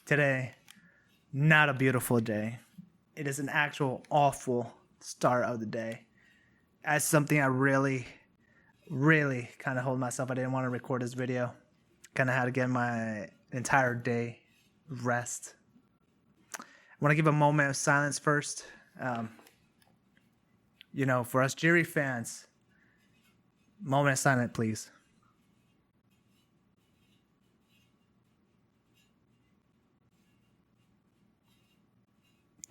Today, not a beautiful day. It is an actual awful start of the day. As something I really kind of hold myself. I didn't want to record this video. Kind of had to get my entire day rest. I want to give a moment of silence first. For us Jiří fans, moment of silence, please.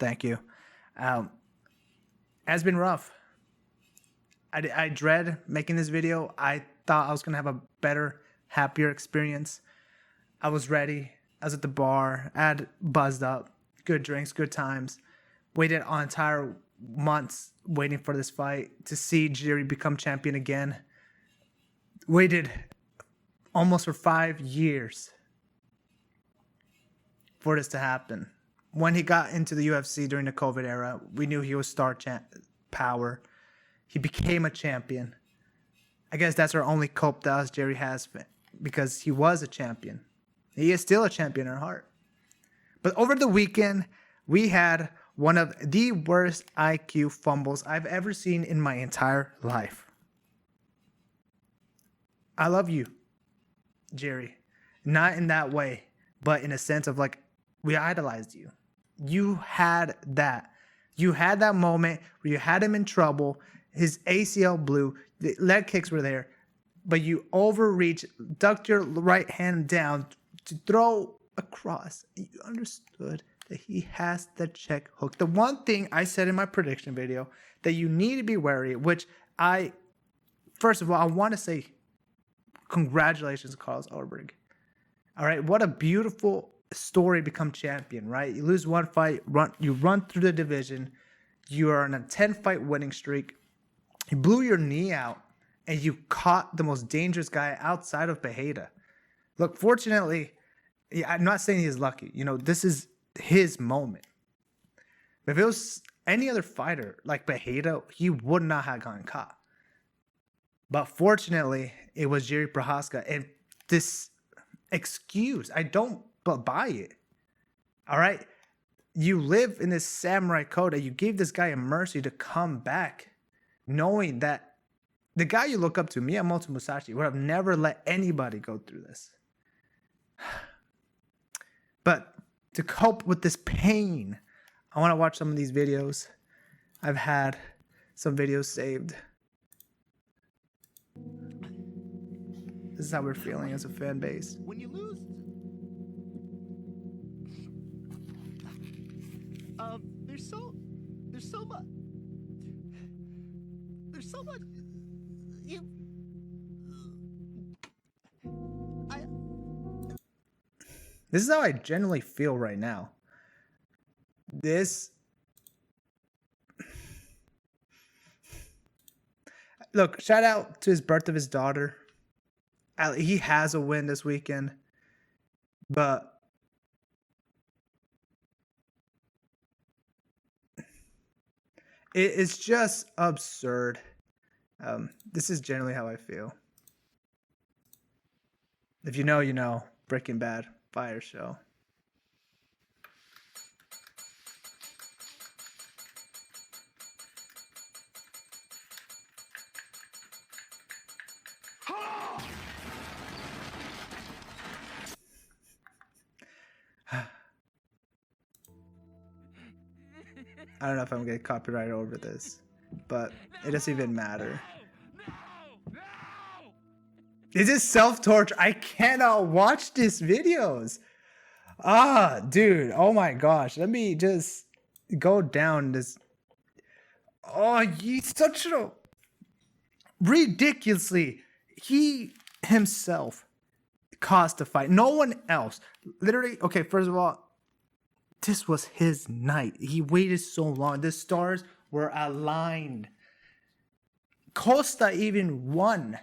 Thank you. It's been rough. I dread making this video. I thought I was going to have a better, happier experience. I was ready. I was at the bar. I had buzzed up. Good drinks, good times. Waited on entire months waiting for this fight to see Jiří become champion again. Waited almost for 5 years for this to happen. When he got into the UFC during the COVID era, we knew he was star power. He became a champion. I guess that's our only cope that us Jiří has, because he was a champion. He is still a champion in our heart. But over the weekend, we had one of the worst IQ fumbles I've ever seen in my entire life. I love you, Jiří. Not in that way, but in a sense of like, we idolized you. You had that. You had that moment where you had him in trouble. His ACL blew. The leg kicks were there. But you overreached, ducked your right hand down to throw across. You understood that he has the check hook. The one thing I said in my prediction video that you need to be wary, which first of all, I want to say congratulations, Carlos ULBERG. All right, what a beautiful story, become champion, right? You lose one fight, you run through the division, you are on a 10-fight winning streak, you blew your knee out, and you caught the most dangerous guy outside of Bejeda. Look, fortunately, I'm not saying he's lucky. This is his moment. But if it was any other fighter like Bejeda, he would not have gotten caught. But fortunately, it was Jiří Procházka, and this excuse, I don't buy it. All right, you live in this samurai code that you gave this guy a mercy to come back, knowing that the guy you look up to, Miyamoto Musashi, would have never let anybody go through this. But to cope with this pain, I want to watch some of these videos. I've had some videos saved. This is how we're feeling as a fan base. When you lose, there's so much. This is how I generally feel right now. Look, shout out to his birth of his daughter. He has a win this weekend, but it's just absurd. This is generally how I feel. If you know, you know. Breaking Bad, fire show. I don't know if I'm gonna get copyrighted over this, but it doesn't even matter. Is this self-torture? I cannot watch these videos. Dude, oh my gosh. Let me just go down this. Oh, he's such a ridiculously. He himself caused the fight. No one else. Literally, okay, first of all, this was his night. He waited so long. The stars were aligned. COSTA even won.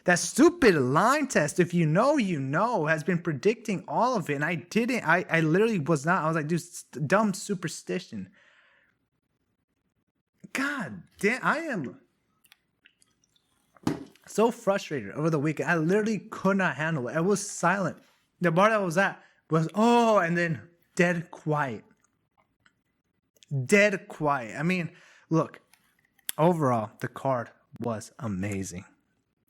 That stupid line test, if you know, you know, has been predicting all of it. And I didn't. I literally was not. I was like, dude, dumb superstition. God damn, I am so frustrated over the weekend. I literally could not handle it. I was silent The bar that was at was, oh, and then dead quiet. Dead quiet. I mean, look, overall, the card was amazing.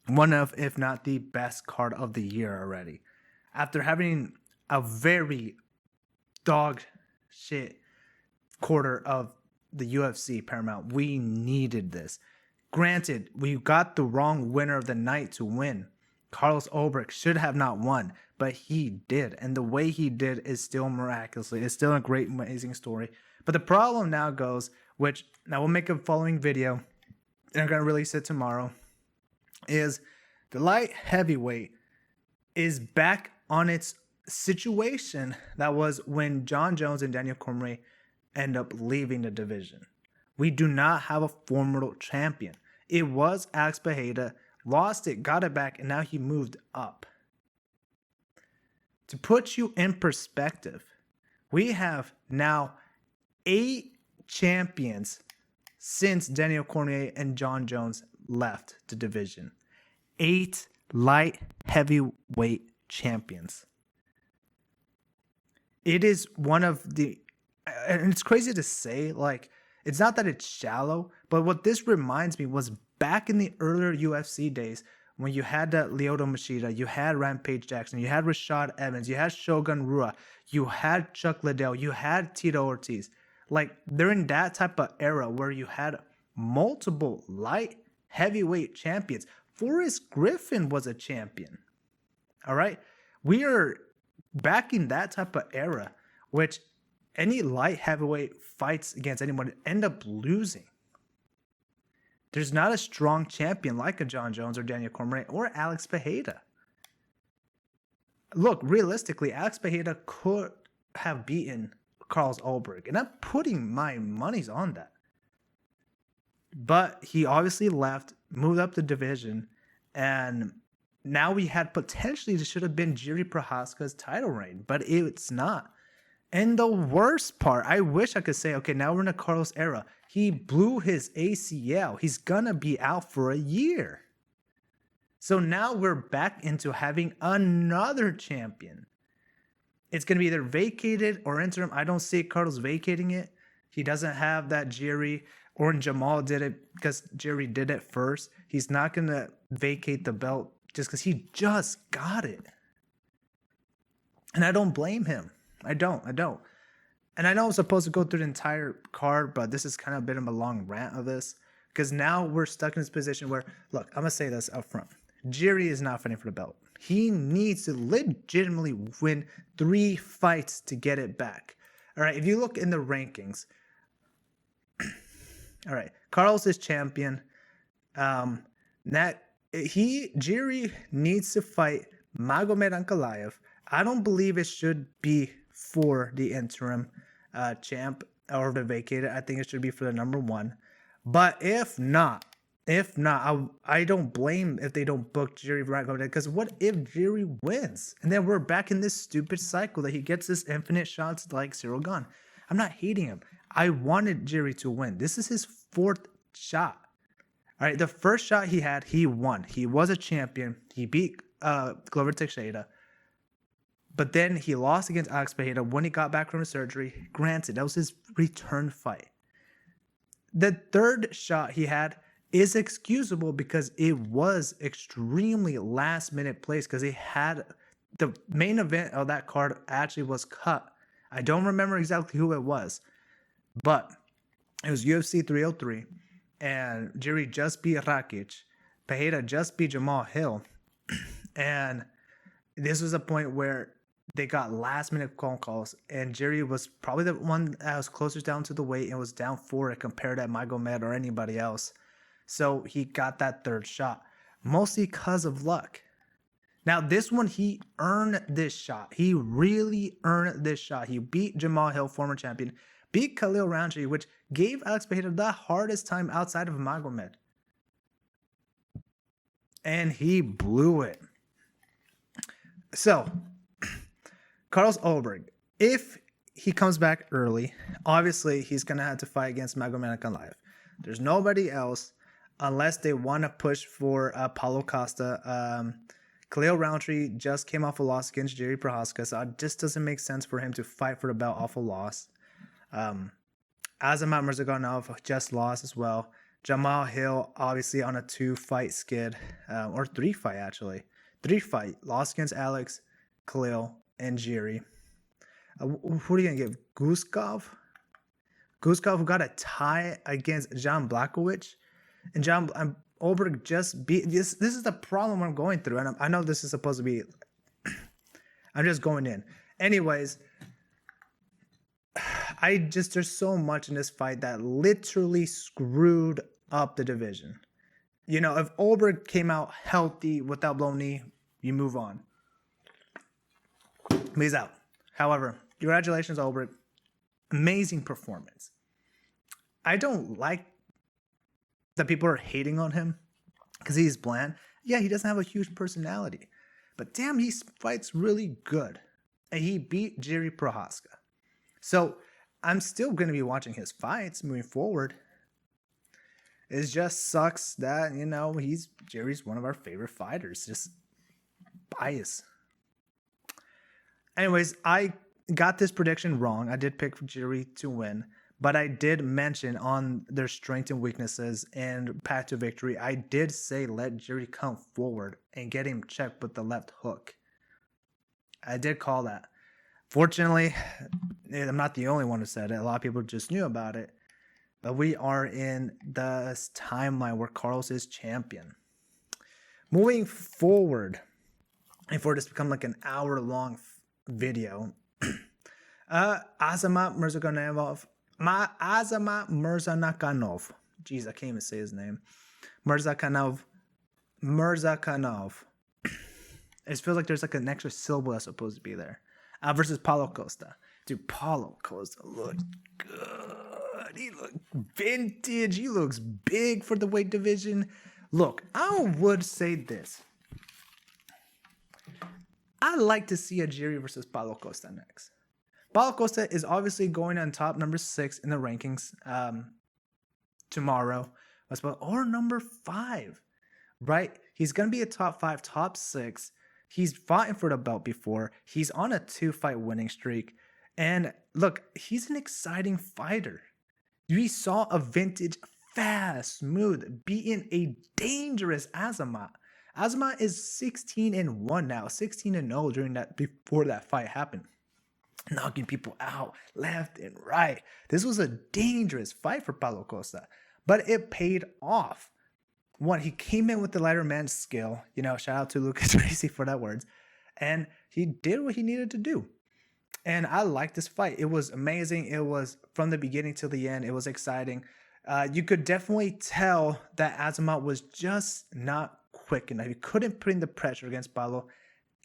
One of, if not the best card of the year already. After having a very dog shit quarter of the UFC Paramount, we needed this. Granted, we got the wrong winner of the night to win. Carlos ULBERG should have not won, but he did. And the way he did is still miraculously. It's still a great, amazing story. But the problem now goes, which I will make a following video, and I'm going to release it tomorrow, is the light heavyweight is back on its situation that was when Jon Jones and Daniel Cormier end up leaving the division. We do not have a formidable champion. It was Alex Pereira, lost it, got it back, and now he moved up. To put you in perspective, we have now 8 champions since Daniel Cormier and Jon Jones left the division. 8 light heavyweight champions. It is one of the, and it's crazy to say, like, it's not that it's shallow, but what this reminds me was back in the earlier UFC days when you had that Lyoto Machida, you had Rampage Jackson, you had Rashad Evans, you had Shogun Rua, you had Chuck Liddell, you had Tito Ortiz. Like, they're in that type of era where you had multiple light heavyweight champions. Forrest Griffin was a champion. All right? We are back in that type of era, which any light heavyweight fights against anyone end up losing. There's not a strong champion like a Jon Jones or Daniel Cormier or Alex Pereira. Look, realistically, Alex Pereira could have beaten Carlos ULBERG, and I'm putting my monies on that. But he obviously left, moved up the division, and now we had potentially, this should have been Jiří Procházka's title reign, but it's not. And the worst part, I wish I could say, okay, now we're in a Carlos era. He blew his ACL. He's gonna be out for a year. So now we're back into having another champion. It's gonna be either vacated or interim. I don't see Carlos vacating it. He doesn't have that Jiří, or Jamal did it because Jiří did it first. He's not gonna vacate the belt just because he just got it. And I don't blame him. I don't. And I know I'm supposed to go through the entire card, but this is kind of a bit of a long rant of this. Because now we're stuck in this position where, look, I'm going to say this up front. Jiří is not fighting for the belt. He needs to legitimately win 3 fights to get it back. All right, if you look in the rankings. All right, Carlos is champion. Jiří needs to fight Magomed Ankalaev. I don't believe it should be for the interim champ or the vacated. I think it should be for the number 1. But if not, I don't blame if they don't book Jiří Magomed, because what if Jiří wins? And then we're back in this stupid cycle that he gets this infinite shots like Cyril Gane. I'm not hating him. I wanted Jiří to win. This is his 4th shot. All right, the first shot he had, he won. He was a champion. He beat Glover Teixeira. But then he lost against Alex Pereira when he got back from his surgery. Granted, that was his return fight. The 3rd shot he had is excusable because it was extremely last-minute place because he had the main event of that card actually was cut. I don't remember exactly who it was, but it was UFC 303, and Jiří just beat Rakic. Pereira just beat Jamal Hill, and this was a point where they got last-minute phone calls, and Jiří was probably the one that was closest down to the weight and was down for it compared to Magomed or anybody else. So he got that 3rd shot, mostly because of luck. Now, this one, he earned this shot. He really earned this shot. He beat Jamal Hill, former champion, beat Khalil Rountree, which gave Alex Pereira the hardest time outside of Magomed. And he blew it. So, Carlos ULBERG, if he comes back early, obviously he's going to have to fight against Magomed Ankalaev. There's nobody else unless they want to push for Paulo Costa. Khalil Roundtree just came off a loss against Jiří Procházka, so it just doesn't make sense for him to fight for the belt off a loss. Azamat Murzakanov just lost as well. Jamal Hill, obviously on a 2-fight skid, or 3-fight actually. 3-fight, lost against Alex, Khalil, and Jiří. Who are you going to give? Guskov? Guskov, who got a tie against Jan Blachowicz. And ULBERG just beat... This is the problem I'm going through. And I know this is supposed to be... I'm just going in. Anyways, there's so much in this fight that literally screwed up the division. You know, if ULBERG came out healthy without blown knee, you move on. He's out. However, congratulations, ULBERG. Amazing performance. I don't like that people are hating on him because he's bland. Yeah, he doesn't have a huge personality. But damn, he fights really good. And he beat Jiří Procházka. So I'm still going to be watching his fights moving forward. It just sucks that, you know, Jiří's one of our favorite fighters. Just bias. Anyways, I got this prediction wrong. I did pick Jiří to win, but I did mention on their strengths and weaknesses and path to victory, I did say let Jiří come forward and get him checked with the left hook. I did call that. Fortunately, I'm not the only one who said it. A lot of people just knew about it. But we are in the timeline where Carlos is champion. Moving forward, and for this to become like an hour-long video, Azamat Murzakanov. Jeez, I can't even say his name. Murzakanov. It feels like there's like an extra syllable that's supposed to be there. Versus Paulo Costa. Dude, Paulo Costa looked good. He looked vintage. He looks big for the weight division. Look, I would say this. I'd like to see a Jiří versus Paulo Costa next. Paulo Costa is obviously going on top, number 6 in the rankings tomorrow. Or number 5, right? He's going to be a top 5, top 6. He's fought for the belt before. He's on a 2-fight winning streak. And look, he's an exciting fighter. We saw a vintage, fast, smooth, beating a dangerous Azamat. Azamat is 16-1 now, 16-0 during that before that fight happened. Knocking people out left and right. This was a dangerous fight for Paulo Costa, but it paid off. One, he came in with the lighter man's skill. You know, shout out to Lucas Tracy for that words. And he did what he needed to do. And I liked this fight. It was amazing. It was from the beginning to the end. It was exciting. You could definitely tell that Azamat was just not quick enough. He couldn't put in the pressure against Paulo.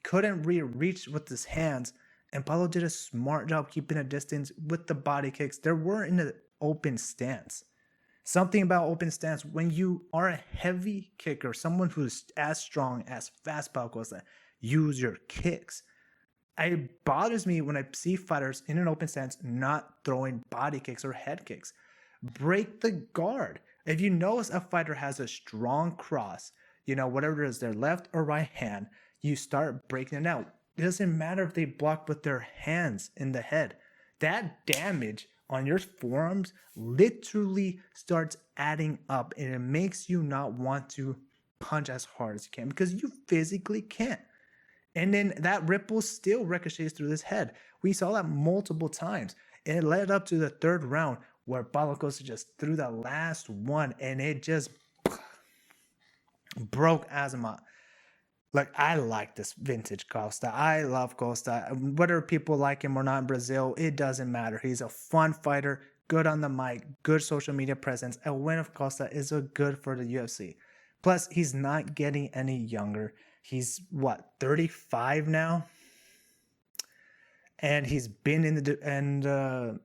Couldn't reach with his hands. And Paulo did a smart job keeping a distance with the body kicks. They were in an open stance. Something about open stance, when you are a heavy kicker, someone who's as strong, as fast, Paulo Costa, use your kicks. It bothers me when I see fighters in an open stance not throwing body kicks or head kicks. Break the guard. If you notice a fighter has a strong cross, you know, whatever it is, their left or right hand, you start breaking it out. It doesn't matter if they block with their hands in the head. That damage on your forearms literally starts adding up, and it makes you not want to punch as hard as you can because you physically can't. And then that ripple still ricochets through his head. We saw that multiple times. And it led up to the 3rd round where Paulo Costa just threw the last one and it just broke Azamat. Like, I like this vintage Costa. I love Costa. Whether people like him or not in Brazil, it doesn't matter. He's a fun fighter, good on the mic, good social media presence. A win of Costa is a good for the UFC. Plus, he's not getting any younger. He's, 35 now? And he's been in the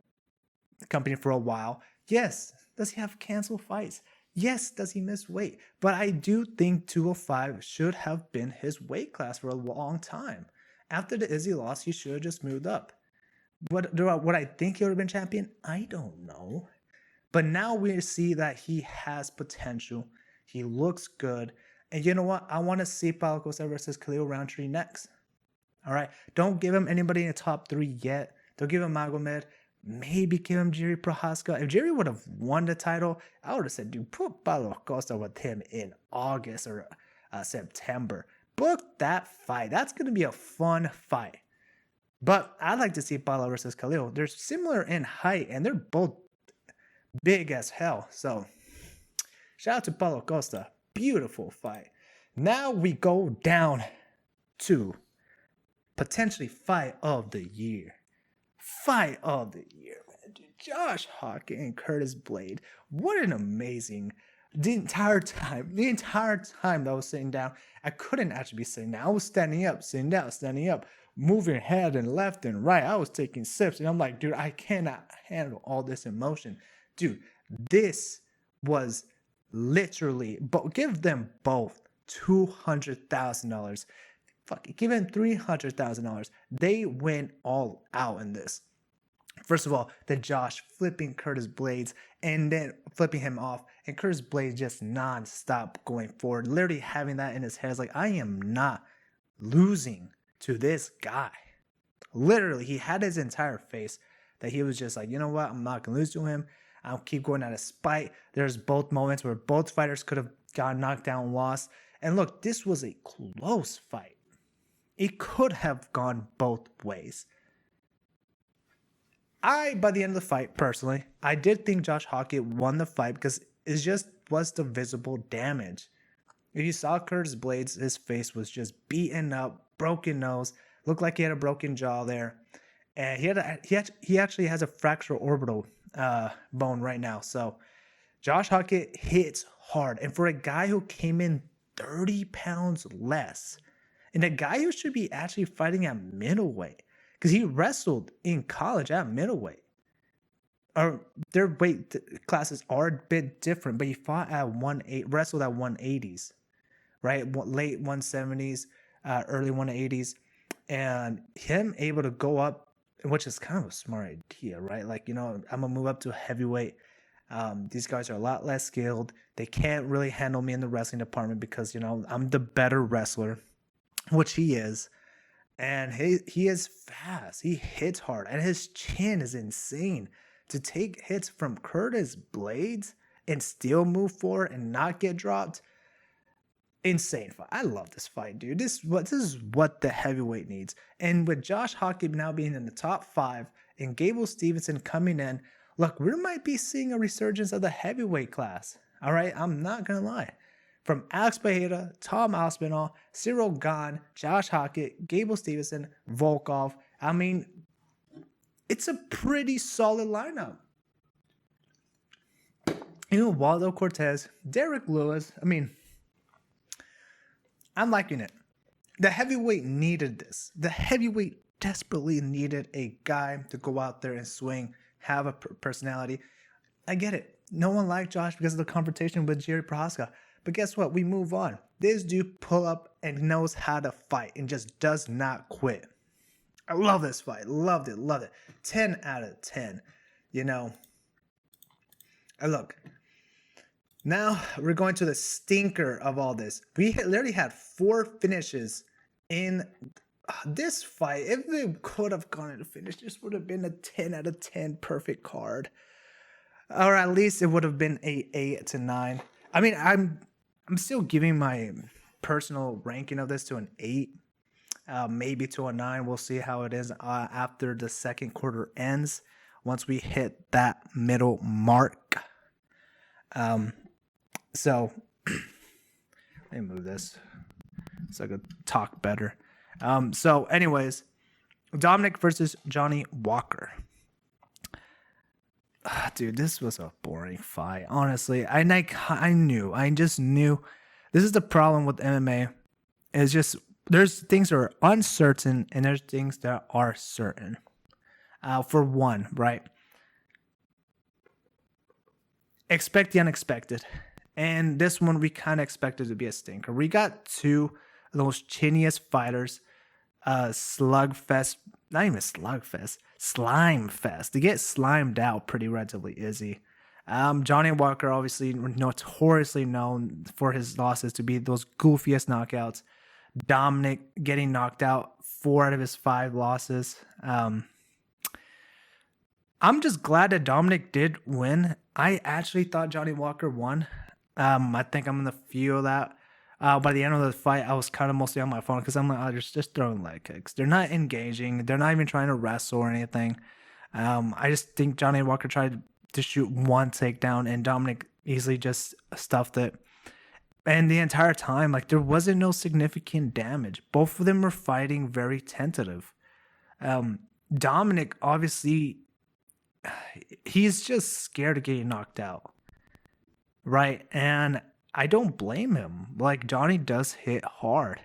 company for a while. Yes, does he have canceled fights? Yes, does he miss weight? But I do think 205 should have been his weight class for a long time. After the Izzy loss, he should have just moved up. Would I think he would have been champion? I don't know. But now we see that he has potential. He looks good. And you know what? I want to see Paulo Costa versus Khalil Roundtree next. All right. Don't give him anybody in the top 3 yet. Don't give him Magomed. Maybe give him Jiří Procházka. If Jiří would have won the title, I would have said, dude, put Paulo Costa with him in August or September. Book that fight. That's going to be a fun fight. But I'd like to see Paulo versus Khalil. They're similar in height, and they're both big as hell. So, shout out to Paulo Costa. Beautiful fight. Now we go down to potentially fight of the year. Fight of the year, man. Dude, Josh HOKIT and Curtis Blade. What an amazing... The entire time that I was sitting down, I couldn't actually be sitting down. I was standing up, sitting down, standing up, moving head and left and right. I was taking sips, and I'm like, dude, I cannot handle all this emotion. Dude, this was literally, but give them both $200,000. Fuck it, give them $300,000. They went all out in this. First of all, the Josh flipping Curtis Blades and then flipping him off, and Curtis Blades just non-stop going forward, literally having that in his head. It's like, I am not losing to this guy. Literally, he had his entire face that he was just like, you know what, I'm not going to lose to him. I'll keep going out of spite. There's both moments where both fighters could have gotten knocked down and lost. And look, this was a close fight. It could have gone both ways. By the end of the fight, personally, I did think Josh HOKIT won the fight because it just was the visible damage. If you saw Curtis Blades, his face was just beaten up, broken nose, looked like he had a broken jaw there. And he actually has a fractured orbital bone right now. So Josh HOKIT hits hard. And for a guy who came in 30 pounds less, and a guy who should be actually fighting at middleweight, because he wrestled in college at middleweight. Their weight classes are a bit different, but he fought at wrestled at 180s, right? Late 170s, early 180s. And him able to go up, which is kind of a smart idea, right? Like, you know, I'm going to move up to a heavyweight. These guys are a lot less skilled. They can't really handle me in the wrestling department because, you know, I'm the better wrestler, which he is. And he is fast. He hits hard. And his chin is insane. To take hits from Curtis Blades and still move forward and not get dropped. Insane fight. I love this fight, dude. This is what the heavyweight needs. And with Josh HOKIT now being in the top 5 and Gable Stevenson coming in, look, we might be seeing a resurgence of the heavyweight class. All right? I'm not going to lie. From Alex Bejeda, Tom Aspinall, Cyril Gane, Josh HOKIT, Gable Stevenson, Volkov. I mean, it's a pretty solid lineup. Even Waldo Cortez, Derek Lewis. I mean, I'm liking it. The heavyweight needed this. The heavyweight desperately needed a guy to go out there and swing, have a personality. I get it. No one liked Josh because of the confrontation with Jiří Procházka. But guess what? We move on. This dude pull up and knows how to fight and just does not quit. I love this fight. Loved it. 10 out of 10. You know. And look. Now we're going to the stinker of all this. We literally had 4 finishes in this fight. If they could have gone into finish, this would have been a 10 out of 10 perfect card. Or at least it would have been a 8 to 9. I mean, I'm still giving my personal ranking of this to an 8, maybe to a 9. We'll see how it is after the second quarter ends, once we hit that middle mark. So let me move this so I could talk better. So anyways, Dominic versus Johnny Walker. Dude, this was a boring fight. Honestly, I just knew. This is the problem with MMA. It's just there's things that are uncertain and there's things that are certain. For one, right? Expect the unexpected. And this one we kind of expected to be a stinker. We got 2 of those chiniest fighters. Slugfest. Not even slugfest. Slime fest. They get slimed out pretty relatively easy. Johnny Walker, obviously notoriously known for his losses to be those goofiest knockouts. Dominic getting knocked out 4 out of his 5 losses. I'm just glad that Dominic did win. I actually thought Johnny Walker won. I think I'm gonna feel that. By the end of the fight, I was kind of mostly on my phone because I'm like, oh, they're just throwing leg kicks. They're not engaging. They're not even trying to wrestle or anything. I just think Johnny Walker tried to shoot one takedown and Dominic easily just stuffed it. And the entire time, like, there wasn't no significant damage. Both of them were fighting very tentative. Dominic, obviously, he's just scared of getting knocked out. Right? And I don't blame him. Like, Johnny does hit hard.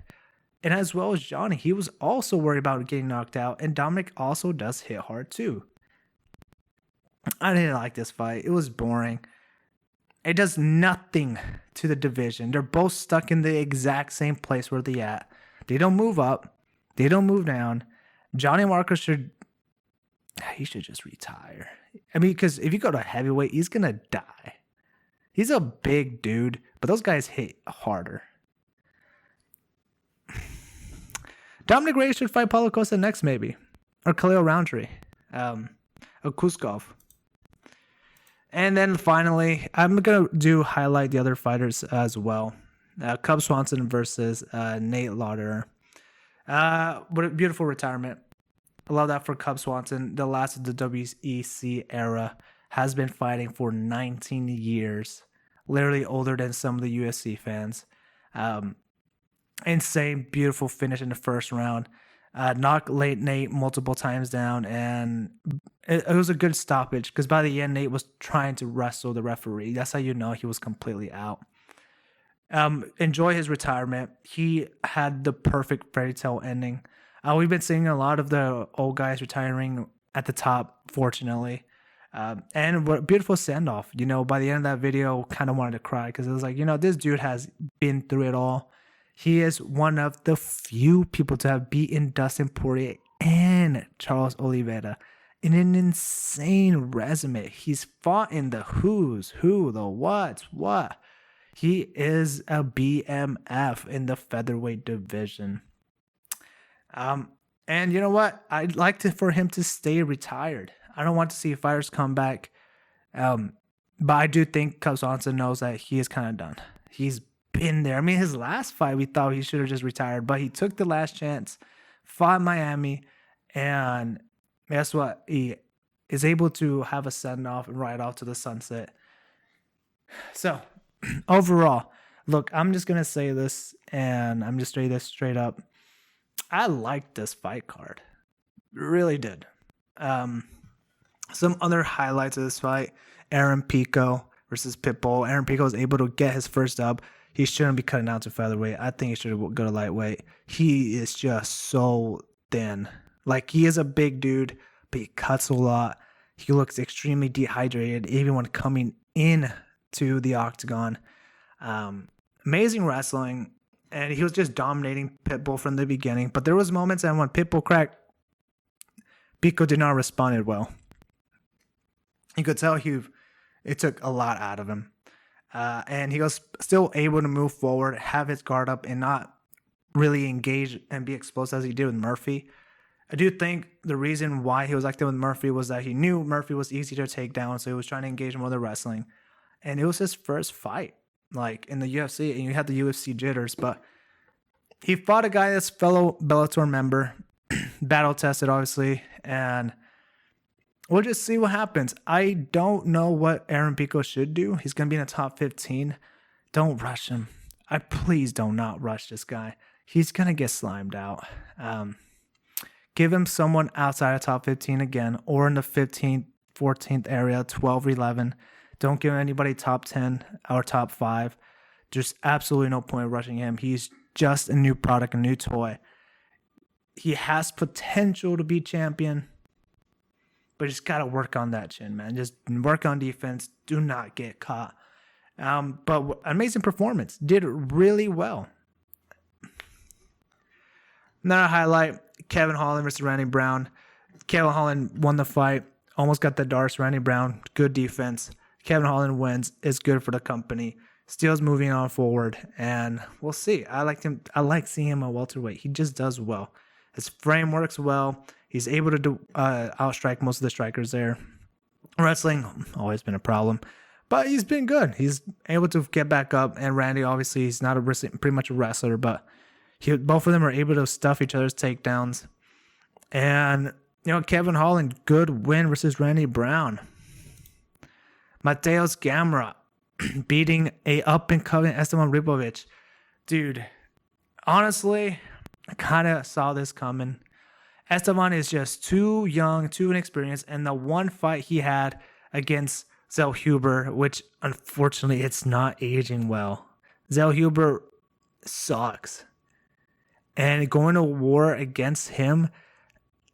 And as well as Johnny, he was also worried about getting knocked out. And Dominic also does hit hard too. I didn't like this fight. It was boring. It does nothing to the division. They're both stuck in the exact same place where they're at. They don't move up. They don't move down. Johnny Walker should just retire. I mean, because if you go to heavyweight, he's going to die. He's a big dude, but those guys hit harder. Dominic Reyes should fight Paulo Costa next, maybe. Or Khalil Roundtree. Or Kuskov. And then finally, I'm going to highlight the other fighters as well. Cub Swanson versus Nate Lauder. What a beautiful retirement. I love that for Cub Swanson. The last of the WEC era, has been fighting for 19 years. Literally older than some of the UFC fans. Insane, beautiful finish in the first round. Knocked late Nate multiple times down, and it was a good stoppage because by the end, Nate was trying to wrestle the referee. That's how you know he was completely out. Enjoy his retirement. He had the perfect fairy tale ending. We've been seeing a lot of the old guys retiring at the top, fortunately. And what a beautiful send-off. You know, by the end of that video, kind of wanted to cry because it was like, you know, this dude has been through it all. He is one of the few people to have beaten Dustin Poirier and Charles Oliveira in an insane resume. He's fought in the who's who, the what's what. He is a BMF in the featherweight division. And you know what? I'd like for him to stay retired. I don't want to see fighters come back. But I do think Cub Swanson knows that he is kind of done. He's been there. I mean, his last fight, we thought he should have just retired, but he took the last chance, fought Miami, and guess what? He is able to have a send-off and ride off to the sunset. So, overall, look, I'm just going to say this, and I'm just saying this straight up. I liked this fight card. Really did. Some other highlights of this fight: Aaron Pico versus Pitbull. Aaron Pico was able to get his first dub. He shouldn't be cutting down to featherweight. I think he should go to lightweight. He is just so thin. Like, he is a big dude, but he cuts a lot. He looks extremely dehydrated, even when coming in to the octagon. Amazing wrestling, and he was just dominating Pitbull from the beginning. But there was moments, and when Pitbull cracked, Pico did not respond well. You could tell it took a lot out of him. And he was still able to move forward, have his guard up, and not really engage and be explosive as he did with Murphy. I do think the reason why he was active with Murphy was that he knew Murphy was easy to take down, so he was trying to engage him with the wrestling. And it was his first fight, like, in the UFC, and you had the UFC jitters, but he fought a guy that's fellow Bellator member, battle tested, obviously, and we'll just see what happens. I don't know what Aaron Pico should do. He's going to be in the top 15. Don't rush him. Please do not rush this guy. He's going to get slimed out. Give him someone outside of top 15 again, or in the 15th, 14th area, 12 or 11. Don't give anybody top 10 or top 5. There's absolutely no point rushing him. He's just a new product, a new toy. He has potential to be champion, but just got to work on that chin, man. Just work on defense. Do not get caught. But amazing performance. Did really well. Another highlight, Kevin Holland versus Randy Brown. Kevin Holland won the fight. Almost got the darts. Randy Brown, good defense. Kevin Holland wins is good for the company. Still's moving on forward, and we'll see. I like seeing him at welterweight. He just does well. His frame works well. He's able to outstrike most of the strikers there. Wrestling, always been a problem, but he's been good. He's able to get back up, and Randy, obviously, he's not pretty much a wrestler, but both of them are able to stuff each other's takedowns. And, Kevin Holland, good win versus Randy Brown. Mateus Gamrot beating a up-and-coming Esteban Ribovic. Dude, honestly, I kind of saw this coming. Esteban is just too young, too inexperienced, and the one fight he had against Zellhuber, which unfortunately it's not aging well. Zellhuber sucks. And going to war against him,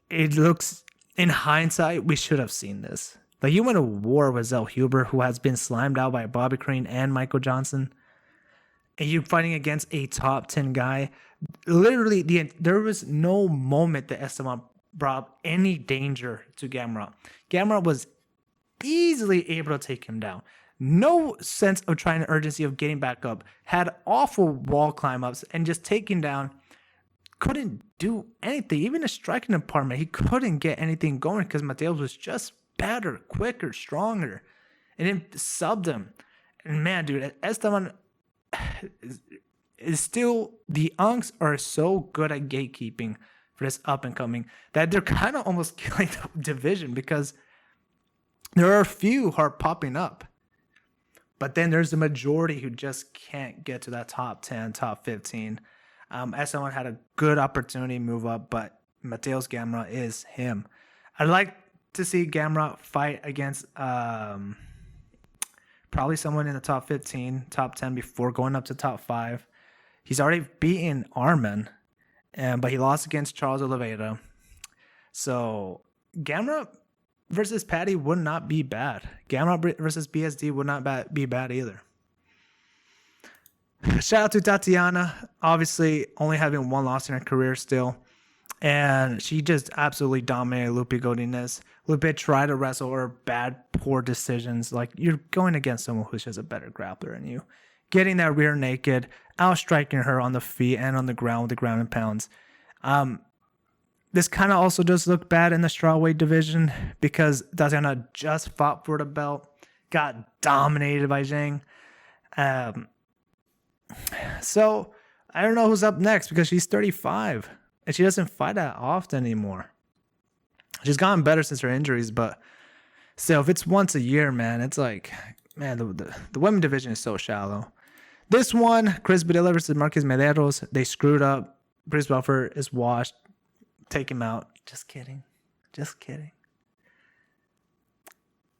it looks, in hindsight, we should have seen this. Like, you went to war with Zellhuber, who has been slimed out by Bobby Green and Michael Johnson, and you're fighting against a top 10 guy. Literally, there was no moment that Esteban brought any danger to Gamrot. Gamrot was easily able to take him down. No sense of trying to urgency of getting back up. Had awful wall climb ups and just taking down. Couldn't do anything. Even the striking department, he couldn't get anything going because Mateus was just better, quicker, stronger. And then subbed him. And man, dude, Esteban is still, the Unks are so good at gatekeeping for this up and coming that they're kind of almost killing the division, because there are a few who are popping up, but then there's the majority who just can't get to that top 10, top 15. Esteban had a good opportunity to move up, but Mateus Gamrot is him. I'd like to see Gamrot fight against probably someone in the top 15, top 10 before going up to top 5. He's already beaten Arman, but he lost against Charles Oliveira. So Gamrot versus Patty would not be bad. Gamrot versus BSD would not be bad either. Shout out to Tatiana, obviously only having one loss in her career still. And she just absolutely dominated Lupe Godinez. Lupe tried to wrestle her, poor decisions. Like, you're going against someone who's just a better grappler than you. Getting that rear naked, outstriking her on the feet and on the ground with the ground and pounds. This kind of also does look bad in the strawweight division because Tatiana just fought for the belt, got dominated by Zhang. So I don't know who's up next because she's 35 and she doesn't fight that often anymore. She's gotten better since her injuries, but still, if it's once a year, man, it's like, man, the women division is so shallow. This one, Chris Padilla versus Marquez Mederos, they screwed up. Bruce Buffer is washed. Take him out. Just kidding.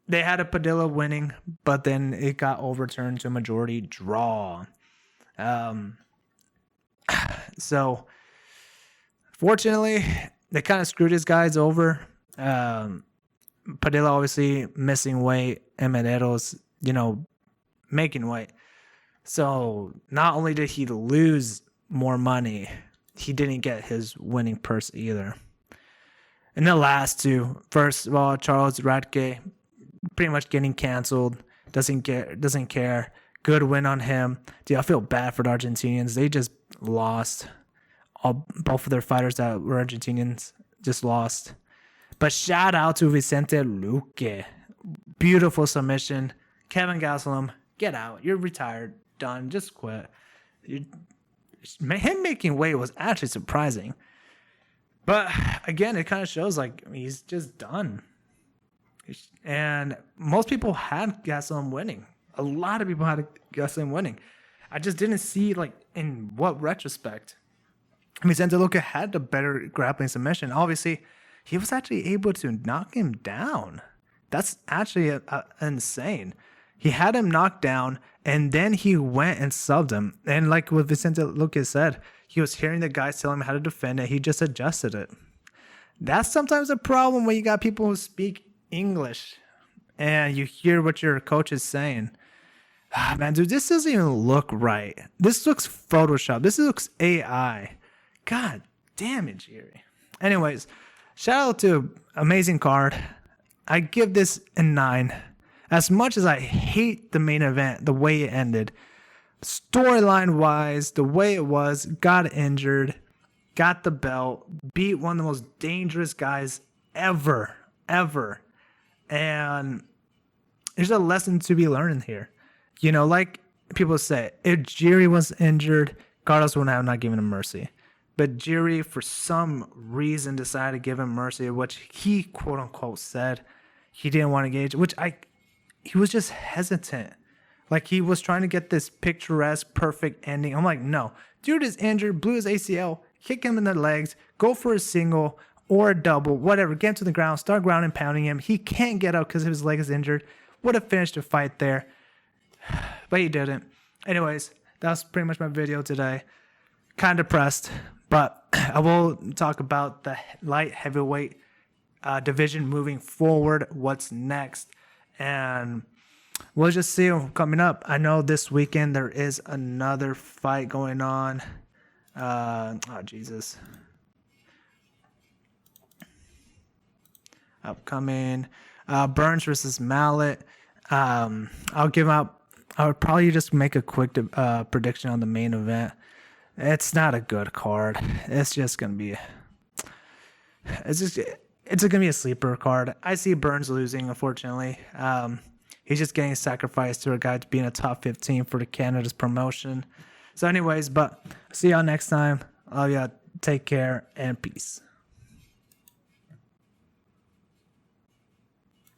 They had a Padilla winning, but then it got overturned to a majority draw. So, fortunately, they kind of screwed his guys over. Padilla obviously missing weight, and Mederos, making weight. So not only did he lose more money, he didn't get his winning purse either. And the last two, first of all, Charles Radke, pretty much getting canceled, doesn't care. Good win on him. Dude, I feel bad for the Argentinians. They just lost. Both of their fighters that were Argentinians just lost. But shout out to Vicente Luque. Beautiful submission. Kevin Gastelum, get out. You're retired. Done. Just quit. Him making weight was actually surprising. But again, it kind of shows like he's just done. And most people had Gastelum winning. A lot of people had Gastelum winning. I just didn't see like in what retrospect. Vicente Luque had the better grappling submission. Obviously, he was actually able to knock him down. That's actually insane. He had him knocked down, and then he went and subbed him. And like what Vicente Luque said, he was hearing the guys tell him how to defend it. He just adjusted it. That's sometimes a problem when you got people who speak English and you hear what your coach is saying. Man, dude, this doesn't even look right. This looks Photoshop. This looks AI. God damn it, Jiří. Anyways, shout out to amazing card. I give this a 9. As much as I hate the main event, the way it ended, storyline wise, the way it was, got injured, got the belt, beat one of the most dangerous guys ever. And there's a lesson to be learned here. You know, like people say, if Jiří was injured, Carlos would have not given him mercy. But Jiří, for some reason, decided to give him mercy, which he, quote unquote, said he didn't want to engage, he was just hesitant. Like, he was trying to get this picturesque, perfect ending. I'm like, no. Dude is injured, blew his ACL, kick him in the legs, go for a single or a double, whatever. Get him to the ground, start ground and pounding him. He can't get up because his leg is injured. Would have finished the fight there. But he didn't. Anyways, that's pretty much my video today. Kind of depressed. But I will talk about the light heavyweight division moving forward. What's next? And we'll just see coming up. I know this weekend there is another fight going on. Jesus. Upcoming. Burns versus Mallet. I would probably just make a quick prediction on the main event. It's not a good card. It's just gonna be. It's gonna be a sleeper card. I see Burns losing, unfortunately. He's just getting sacrificed to a guy to be in a top 15 for the Canada's promotion. So anyways, but see y'all next time. Oh yeah, take care and peace.